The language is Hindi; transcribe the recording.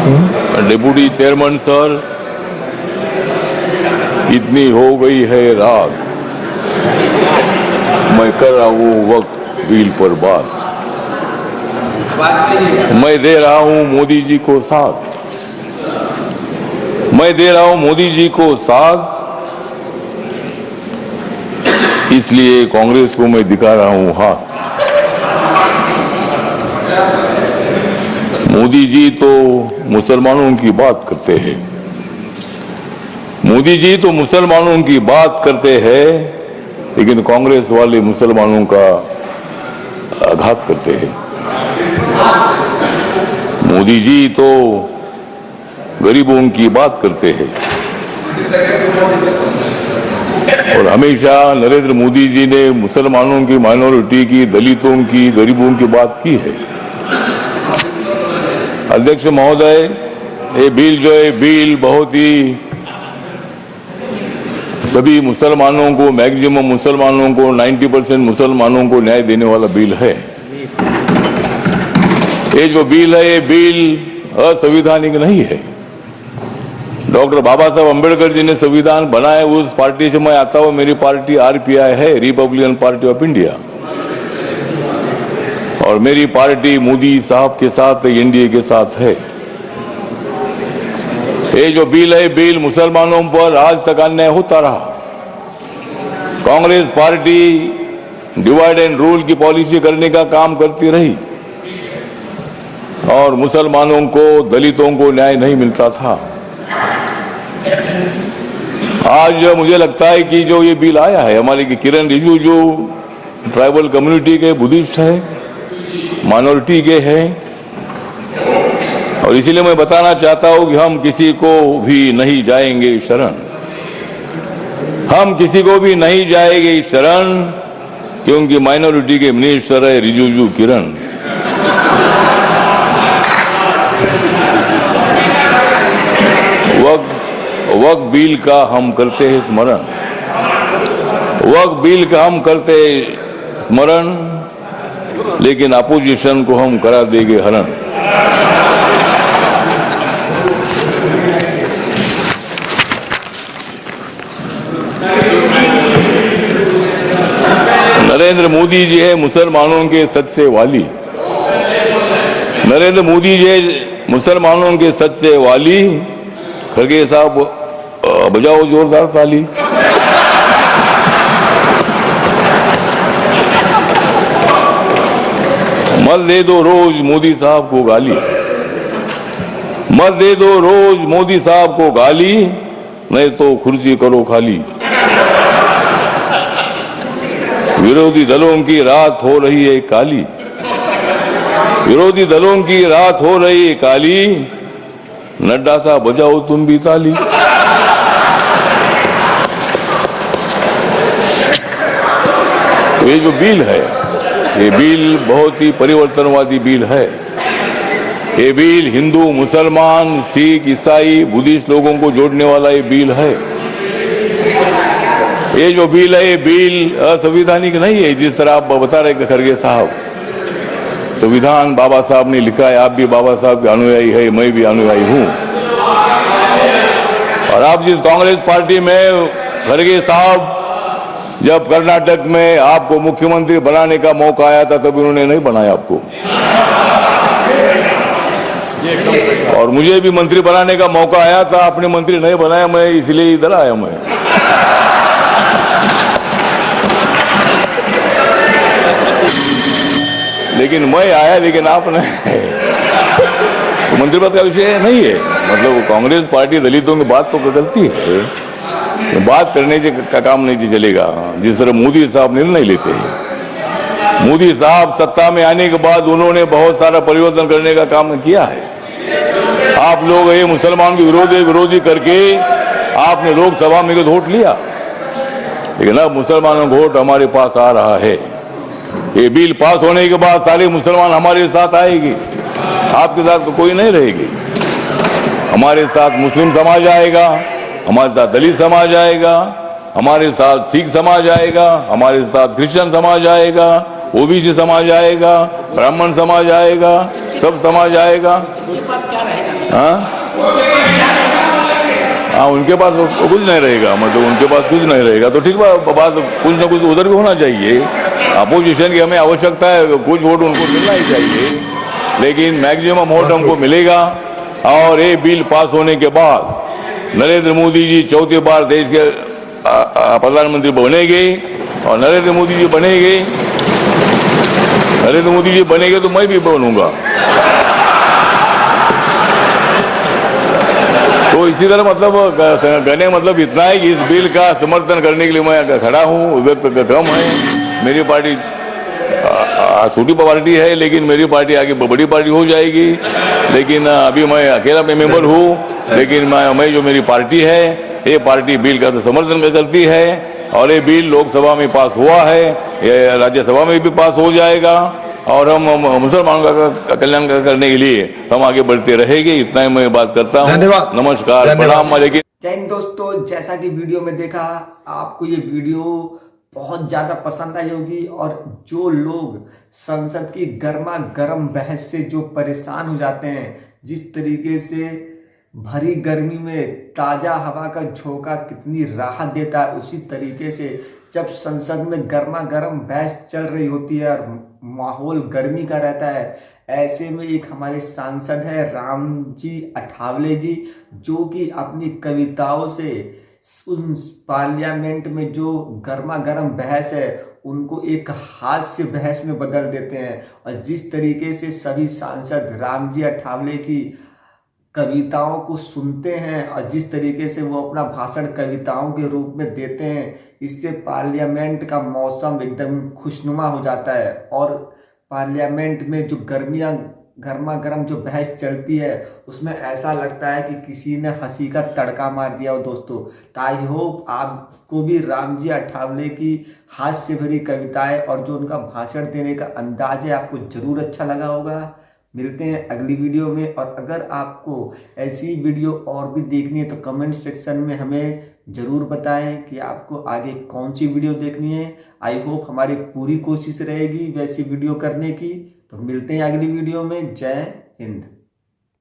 डिप्टी चेयरमैन सर, इतनी हो गई है रात, मैं कर रहा हूँ वक्त बिल पर बात। मैं दे रहा हूँ मोदी जी को साथ, मैं दे रहा हूँ मोदी जी को साथ, इसलिए कांग्रेस को मैं दिखा रहा हूँ हाथ। मोदी जी तो मुसलमानों की बात करते हैं, मोदी जी तो मुसलमानों की बात करते हैं, लेकिन कांग्रेस वाले मुसलमानों का आघात करते हैं। मोदी जी तो गरीबों की बात करते हैं और हमेशा नरेंद्र मोदी जी ने मुसलमानों की, माइनॉरिटी की, दलितों की, गरीबों की बात की है। अध्यक्ष महोदय, ये बिल जो है, बिल बहुत ही सभी मुसलमानों को, मैक्सिमम मुसलमानों को, 90% मुसलमानों को न्याय देने वाला बिल है। ये जो बिल है, ये बिल असंवैधानिक नहीं है। डॉक्टर बाबा साहब अम्बेडकर जी ने संविधान बनाया, उस पार्टी से मैं आता हूं। मेरी पार्टी आरपीआई है, रिपब्लिकन पार्टी ऑफ इंडिया, और मेरी पार्टी मोदी साहब के साथ, एनडीए के साथ है। ये जो बिल है, बिल मुसलमानों पर आज तक अन्याय होता रहा। Congress party divide and rule की पॉलिसी करने का काम करती रही और मुसलमानों को, दलितों को न्याय नहीं मिलता था। आज मुझे लगता है कि जो ये बिल आया है, हमारे किरण रिजिजू जो ट्राइबल कम्युनिटी के, बुद्धिस्ट है, माइनॉरिटी के हैं, और इसीलिए मैं बताना चाहता हूं कि हम किसी को भी नहीं जाएंगे शरण, हम किसी को भी नहीं जाएंगे शरण, क्योंकि माइनॉरिटी के मिनिस्टर है रिजिजू किरण। वक्त बिल का हम करते हैं स्मरण, वक्त बिल का हम करते हैं स्मरण, लेकिन अपोजिशन को हम करा देंगे हरण। नरेंद्र मोदी जी है मुसलमानों के सच्चे वाली, नरेंद्र मोदी जी है मुसलमानों के सच्चे वाली। खड़गे साहब बजाओ जोरदार ताली। मत दे दो रोज मोदी साहब को गाली, मत दे दो रोज मोदी साहब को गाली, नहीं तो कुर्सी करो खाली। विरोधी दलों की रात हो रही है काली, विरोधी दलों की रात हो रही है काली, नड्डा साहब बजाओ तुम भी ताली। ये जो बिल है, ये बिल बहुत ही परिवर्तनवादी बिल है। ये बिल हिंदू, मुसलमान, सिख, ईसाई, बुद्धिस्ट लोगों को जोड़ने वाला ये बिल है। ये जो बिल है, ये बिल असंवैधानिक नहीं है, जिस तरह आप बता रहे खड़गे साहब। संविधान बाबा साहब ने लिखा है, आप भी बाबा साहब के अनुयायी है, मैं भी अनुयायी हूं। और आप जिस कांग्रेस पार्टी में, खड़गे साहब, जब कर्नाटक में आपको मुख्यमंत्री बनाने का मौका आया था, तब उन्होंने नहीं बनाया आपको, और मुझे भी मंत्री बनाने का मौका आया था, आपने मंत्री नहीं बनाया, मैं इसलिए इधर आया। मैं लेकिन मैं आया, लेकिन आपने तो मंत्री पद का विषय नहीं है। मतलब कांग्रेस पार्टी दलितों की बात तो बदलती है, बात करने का काम नहीं चलेगा। जिस तरह मोदी साहब निर्णय लेते हैं, मोदी साहब सत्ता में आने के बाद उन्होंने बहुत सारा परिवर्तन करने का काम किया है। आप लोग ये मुसलमान के विरोधी करके आपने लोकसभा में वोट लिया, लेकिन अब मुसलमानों का वोट हमारे पास आ रहा है। ये बिल पास होने के बाद सारे मुसलमान हमारे साथ आएगी, आपके साथ कोई नहीं रहेगी। हमारे साथ मुस्लिम समाज आएगा, हमारे साथ दलित समाज आएगा, हमारे साथ सिख समाज आएगा, हमारे साथ क्रिश्चियन समाज आएगा, ओबीसी समाज आएगा, ब्राह्मण समाज आएगा, सब समाज आएगा। हाँ हाँ, उनके पास कुछ नहीं रहेगा, मतलब उनके पास कुछ नहीं रहेगा तो ठीक बात, कुछ ना कुछ उधर भी होना चाहिए। अपोजिशन की हमें आवश्यकता है, कुछ वोट उनको मिलना ही चाहिए, लेकिन मैक्सिमम वोट हमको मिलेगा। और ये बिल पास होने के बाद नरेंद्र मोदी जी चौथी बार देश के प्रधानमंत्री बनेंगे, और नरेंद्र मोदी जी बनेंगे तो मैं भी बनूंगा। तो इसी तरह मतलब कहने मतलब इतना है कि इस बिल का समर्थन करने के लिए मैं खड़ा हूँ। व्यक्त कम है, मेरी पार्टी छोटी पार्टी है, लेकिन मेरी पार्टी आगे बड़ी पार्टी हो जाएगी। लेकिन अभी मैं अकेला मेंबर हूँ, लेकिन मैं जो मेरी पार्टी है, ये पार्टी बिल का समर्थन करती है, और ये बिल लोकसभा में पास हुआ है, ये राज्यसभा में भी पास हो जाएगा, और हम मुसलमानों का कल्याण करने के लिए हम आगे बढ़ते रहेंगे। इतना ही मैं बात करता हूँ। धन्यवाद। नमस्कार, प्रणाम। लेकिन जय हिंद दोस्तों, जैसा कि वीडियो में देखा, आपको ये वीडियो बहुत ज़्यादा पसंद आई होगी। और जो लोग संसद की गर्मा गर्म बहस से जो परेशान हो जाते हैं, जिस तरीके से भरी गर्मी में ताज़ा हवा का झोंका कितनी राहत देता है, उसी तरीके से जब संसद में गर्मा गर्म बहस चल रही होती है और माहौल गर्मी का रहता है, ऐसे में एक हमारे सांसद है रामजी अठावले जी, जो कि अपनी कविताओं से उन पार्लियामेंट में जो गर्मा गर्म बहस है उनको एक हास्य बहस में बदल देते हैं। और जिस तरीके से सभी सांसद रामजी अठावले की कविताओं को सुनते हैं और जिस तरीके से वो अपना भाषण कविताओं के रूप में देते हैं, इससे पार्लियामेंट का मौसम एकदम खुशनुमा हो जाता है। और पार्लियामेंट में जो गर्मा गर्म जो बहस चलती है, उसमें ऐसा लगता है कि किसी ने हंसी का तड़का मार दिया हो दोस्तों। तो आई होप आपको भी रामजी अठावले की हास्य भरी कविताएं और जो उनका भाषण देने का अंदाज है आपको जरूर अच्छा लगा होगा। मिलते हैं अगली वीडियो में। और अगर आपको ऐसी वीडियो और भी देखनी है तो कमेंट सेक्शन में हमें ज़रूर बताएं कि आपको आगे कौन सी वीडियो देखनी है। आई होप हमारी पूरी कोशिश रहेगी वैसी वीडियो करने की। तो मिलते हैं अगली वीडियो में। जय हिंद।